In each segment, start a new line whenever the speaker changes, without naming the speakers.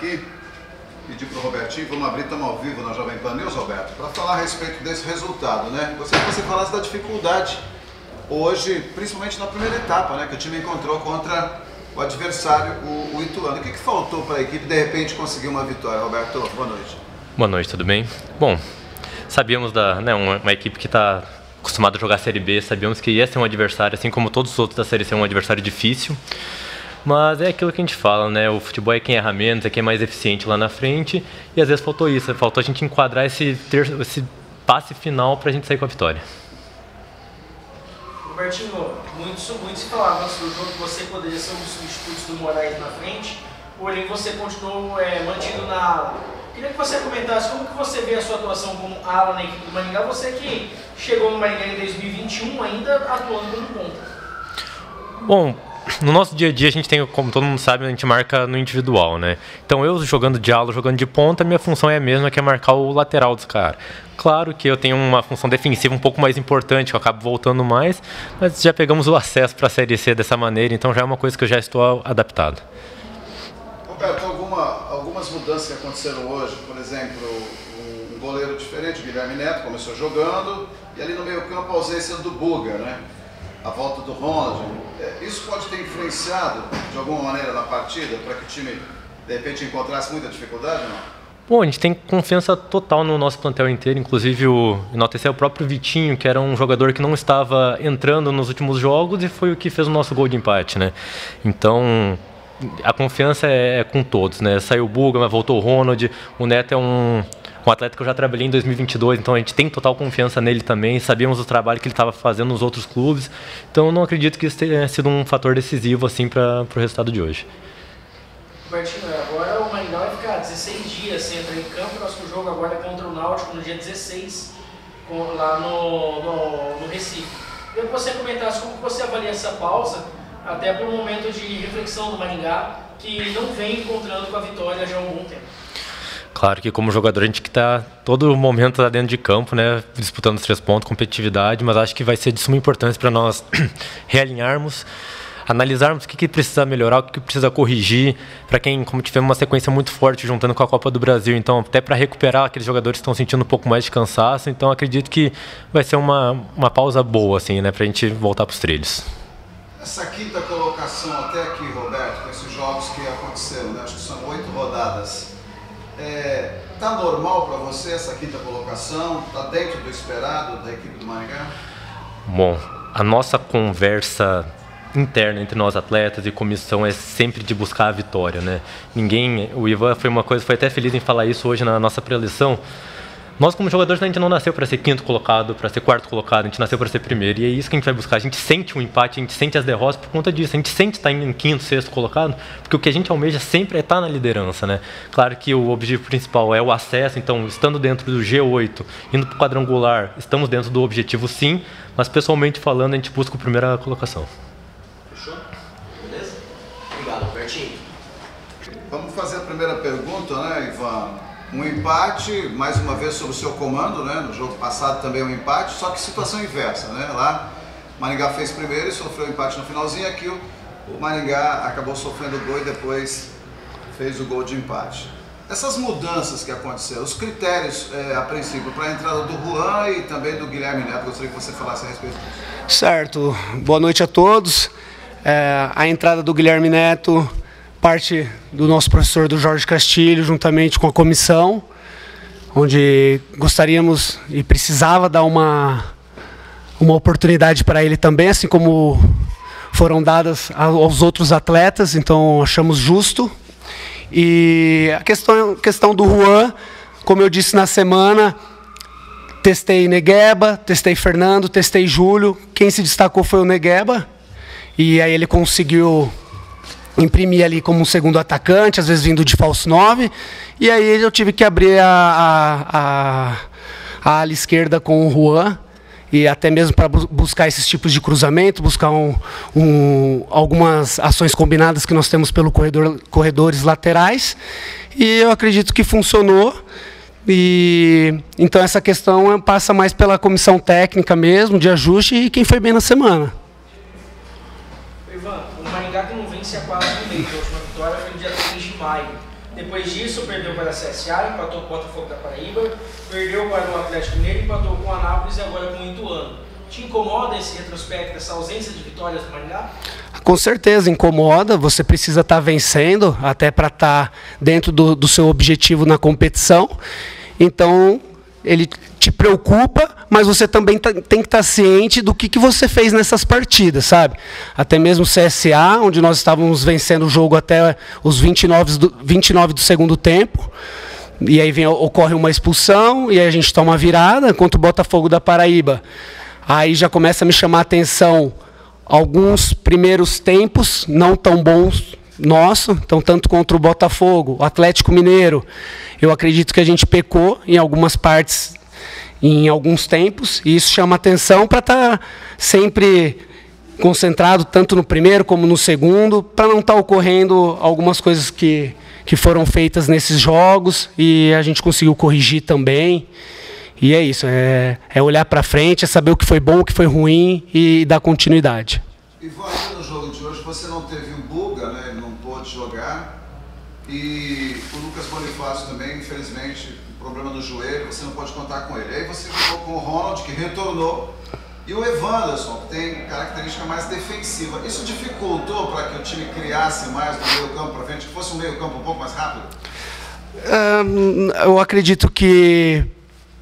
aqui, pedir para o Robertinho, vamos abrir, estamos ao vivo na Jovem Pan News, Roberto, para falar a respeito desse resultado, né? Gostaria que você falasse da dificuldade hoje, principalmente na primeira etapa, né? Que o time encontrou contra o adversário, o Ituano. O que faltou para a equipe, de repente, conseguir uma vitória, Roberto? Boa noite.
Boa noite, tudo bem? Bom, sabíamos uma equipe que está acostumada a jogar a Série B, sabíamos que ia ser um adversário, assim como todos os outros da Série C, um adversário difícil. Mas é aquilo que a gente fala, né? O futebol é quem erra menos, é quem é mais eficiente lá na frente. E às vezes faltou isso, faltou a gente enquadrar esse passe final para a gente sair com a vitória.
Robertinho, muito se falava antes do jogo que você poderia ser um dos substitutos do Moraes na frente, porém você continuou mantido na ala. Queria que você comentasse como que você vê a sua atuação como ala na equipe do Maringá, você que chegou no Maringá em 2021 ainda atuando como ponta.
Bom, no nosso dia a dia a gente tem, como todo mundo sabe, a gente marca no individual, né? Então eu jogando de ala, jogando de ponta, minha função é a mesma, que é marcar o lateral dos caras. Claro que eu tenho uma função defensiva um pouco mais importante, que eu acabo voltando mais, mas já pegamos o acesso para a Série C dessa maneira, então já é uma coisa que eu já estou adaptado.
Roberto, algumas mudanças que aconteceram hoje, por exemplo, um goleiro diferente, o Guilherme Neto, começou jogando, e ali no meio campo a ausência do Buga, né? A volta do Ronald. Isso pode ter influenciado de alguma maneira na partida, para que o time de repente encontrasse muita dificuldade ou não?
Bom, a gente tem confiança total no nosso plantel inteiro, inclusive enaltecer o próprio Vitinho, que era um jogador que não estava entrando nos últimos jogos e foi o que fez o nosso gol de empate, né? Então, a confiança é com todos, né? Saiu o Buga, mas voltou o Ronald, o Neto é um atleta que eu já trabalhei em 2022, então a gente tem total confiança nele também, sabíamos o trabalho que ele estava fazendo nos outros clubes, então eu não acredito que isso tenha sido um fator decisivo assim para o resultado de hoje.
Robertinho, agora o Maringá vai ficar 16 dias sem entrar em campo, o próximo jogo agora é contra o Náutico no dia 16, lá no Recife. Eu queria que você comentasse como você avalia essa pausa, até para um momento de reflexão do Maringá, que não vem encontrando com a vitória já há algum tempo.
Claro que como jogador a gente que está todo momento lá dentro de campo, né, disputando os 3 pontos, competitividade, mas acho que vai ser de suma importância para nós realinharmos, analisarmos o que precisa melhorar, o que precisa corrigir, para quem, como tivemos uma sequência muito forte juntando com a Copa do Brasil, então até para recuperar aqueles jogadores que estão sentindo um pouco mais de cansaço, então acredito que vai ser uma pausa boa, assim, né, para a gente voltar para os trilhos.
Essa quinta colocação até aqui, Roberto, com esses jogos que aconteceram, né, acho que são 8 rodadas, tá normal para você essa quinta colocação? Tá dentro do esperado da equipe do Maringá?
Bom, a nossa conversa interna entre nós atletas e comissão é sempre de buscar a vitória, né? O Ivan foi até feliz em falar isso hoje na nossa pré-eleição. Nós, como jogadores, a gente não nasceu para ser quinto colocado, para ser quarto colocado, a gente nasceu para ser primeiro. E é isso que a gente vai buscar. A gente sente o empate, a gente sente as derrotas por conta disso. A gente sente estar em quinto, sexto colocado, porque o que a gente almeja sempre é estar na liderança, né? Claro que o objetivo principal é o acesso, então, estando dentro do G8, indo para o quadrangular, estamos dentro do objetivo sim, mas pessoalmente falando, a gente busca a primeira colocação.
Fechou? Beleza? Obrigado, Robertinho.
Vamos fazer a primeira pergunta, né, Ivan? Um empate, mais uma vez sob o seu comando, né? No jogo passado também um empate, só que situação inversa, né? Lá, o Maringá fez primeiro e sofreu empate no finalzinho, aqui o Maringá acabou sofrendo o gol e depois fez o gol de empate. Essas mudanças que aconteceram, os critérios, a princípio, para a entrada do Juan e também do Guilherme Neto, gostaria que você falasse a respeito disso.
Certo, boa noite a todos. A entrada do Guilherme Neto parte do nosso professor do Jorge Castilho, juntamente com a comissão, onde gostaríamos e precisava dar uma oportunidade para ele também, assim como foram dadas aos outros atletas, então achamos justo. E a questão do Juan, como eu disse na semana, testei Negueba, testei Fernando, testei Júlio, quem se destacou foi o Negueba, e aí ele conseguiu imprimir ali como um segundo atacante, às vezes vindo de falso 9, e aí eu tive que abrir a ala esquerda com o Juan, e até mesmo para buscar esses tipos de cruzamento, buscar algumas ações combinadas que nós temos pelo corredores laterais, e eu acredito que funcionou. E então essa questão passa mais pela comissão técnica mesmo, de ajuste, e quem foi bem na semana.
Ivan, o Maringá que não vence há quase um mês, a última vitória foi no dia 3 de maio. Depois disso, perdeu para a CSA, empatou com o Botafogo da Paraíba, perdeu para o Atlético Mineiro, empatou com o Anápolis e agora com o Ituano. Te incomoda esse retrospecto, essa ausência de vitórias do Maringá?
Com certeza incomoda, você precisa estar vencendo até para estar dentro do seu objetivo na competição. Então, ele te preocupa, mas você também tem que estar ciente do que você fez nessas partidas, sabe? Até mesmo o CSA, onde nós estávamos vencendo o jogo até os 29 do segundo tempo, e aí ocorre uma expulsão, e aí a gente toma uma virada contra o Botafogo da Paraíba. Aí já começa a me chamar a atenção alguns primeiros tempos não tão bons nosso, então tanto contra o Botafogo, o Atlético Mineiro, eu acredito que a gente pecou em algumas partes, em alguns tempos, e isso chama atenção para estar sempre concentrado tanto no primeiro como no segundo, para não estar ocorrendo algumas coisas que foram feitas nesses jogos e a gente conseguiu corrigir também. E é isso, é olhar para frente, é saber o que foi bom, o que foi ruim e dar continuidade.
E no jogo de hoje você não teve o Buga, né? Ele não pôde jogar. E o Lucas Bonifácio também, infelizmente, problema no joelho, você não pode contar com ele. Aí você jogou com o Ronald, que retornou, e o Evanderson, que tem característica mais defensiva. Isso dificultou para que o time criasse mais no meio campo para frente, que fosse um meio campo um pouco mais rápido?
Eu acredito que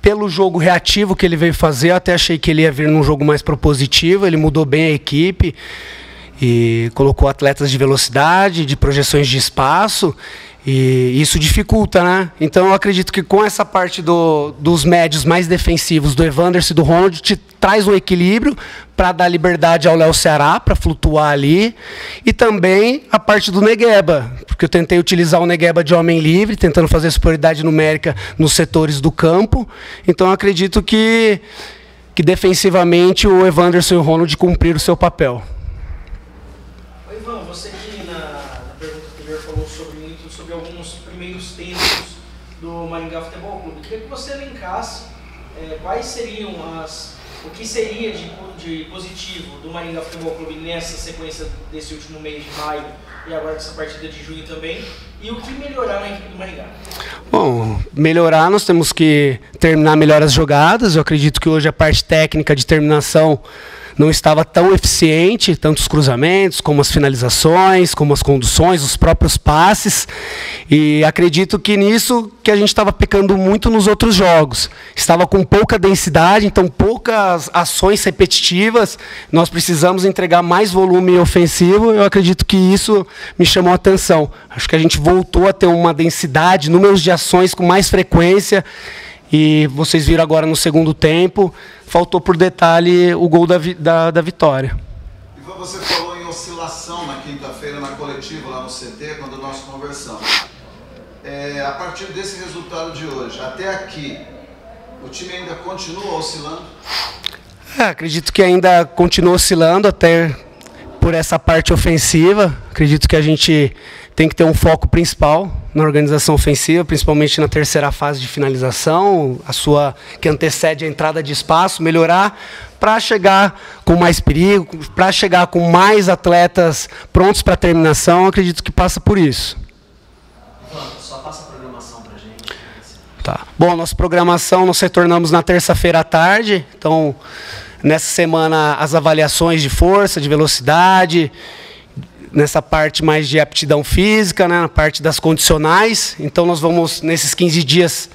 pelo jogo reativo que ele veio fazer, eu até achei que ele ia vir num jogo mais propositivo, ele mudou bem a equipe e colocou atletas de velocidade, de projeções de espaço, e isso dificulta, né? Então eu acredito que com essa parte dos médios mais defensivos, do Evanderson e do Ronald, te traz um equilíbrio para dar liberdade ao Léo Ceará, para flutuar ali, e também a parte do Negueba, porque eu tentei utilizar o Negueba de homem livre, tentando fazer superioridade numérica nos setores do campo, então eu acredito que defensivamente o Evanderson e o Ronald cumpriram o seu papel.
Oi, Ivan, você que na pergunta anterior falou sobre alguns primeiros tempos do Maringá Futebol Clube. Eu queria que você elencasse quais seriam o que seria de positivo do Maringá Futebol Clube nessa sequência desse último mês de maio e agora dessa partida de junho também, e o que melhorar na equipe do Maringá?
Bom, melhorar, nós temos que terminar melhor as jogadas. Eu acredito que hoje a parte técnica de terminação não estava tão eficiente, tanto os cruzamentos, como as finalizações, como as conduções, os próprios passes. E acredito que nisso que a gente estava pecando muito nos outros jogos. Estava com pouca densidade, então poucas ações repetitivas. Nós precisamos entregar mais volume ofensivo. Eu acredito que isso me chamou a atenção. Acho que a gente voltou a ter uma densidade, números de ações com mais frequência. E vocês viram agora no segundo tempo, faltou por detalhe o gol da vitória.
Ivan, você falou em oscilação na quinta-feira, na coletiva lá no CT, quando nós conversamos. A partir desse resultado de hoje, até aqui, o time ainda continua oscilando?
Acredito que ainda continua oscilando, até por essa parte ofensiva. Acredito que a gente tem que ter um foco principal na organização ofensiva, principalmente na terceira fase de finalização, que antecede a entrada de espaço, melhorar para chegar com mais perigo, para chegar com mais atletas prontos para a terminação. Acredito que passa por isso.
Ivan, só passa a programação para a gente.
Tá. Bom, nossa programação nós retornamos na terça-feira à tarde, então nessa semana as avaliações de força, de velocidade, nessa parte mais de aptidão física, né, na parte das condicionais. Então nós vamos, nesses 15 dias,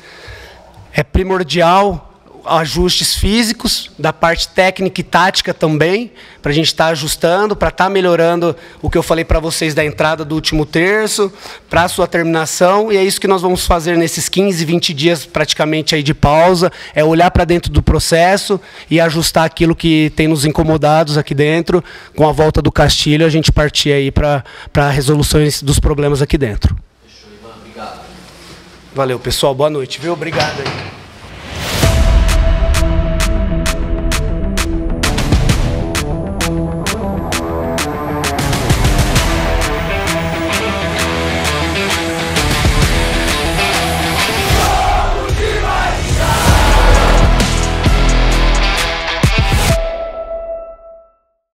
é primordial ajustes físicos, da parte técnica e tática também, para a gente estar ajustando, para estar melhorando o que eu falei para vocês da entrada do último terço, para a sua terminação, e é isso que nós vamos fazer nesses 15, 20 dias praticamente aí de pausa, é olhar para dentro do processo e ajustar aquilo que tem nos incomodados aqui dentro. Com a volta do Castilho, a gente partir aí para resoluções dos problemas aqui dentro.
Fechou, Ivan, obrigado.
Valeu, pessoal, boa noite, viu? Obrigado aí.